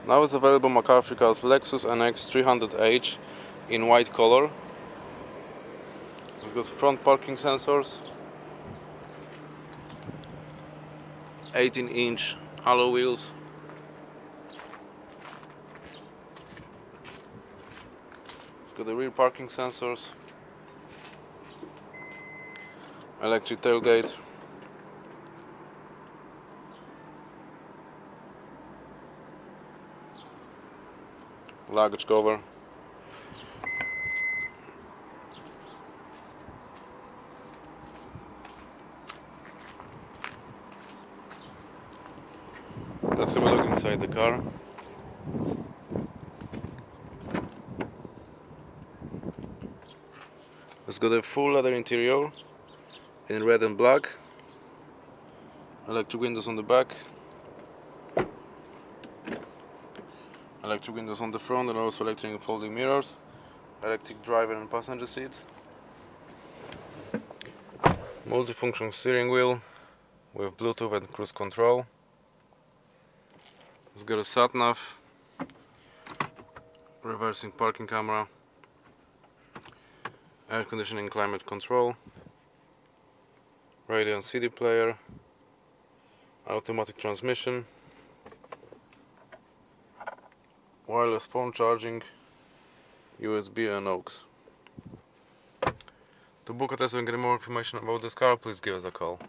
Now it's available McCarthy car's Lexus NX300h in white color. It's got front parking sensors, 18-inch alloy wheels, it's got the rear parking sensors, electric tailgate, luggage cover, let's have a look inside the car. It's got a full leather interior in red and black, electric windows on the back, electric windows on the front, and also electric folding mirrors, electric driver and passenger seat, multifunction steering wheel with Bluetooth and cruise control. It's got a sat-nav, reversing parking camera, air conditioning, climate control, radio and CD player, automatic transmission, wireless phone charging, USB and aux. To book a test and get more information about this car, please give us a call.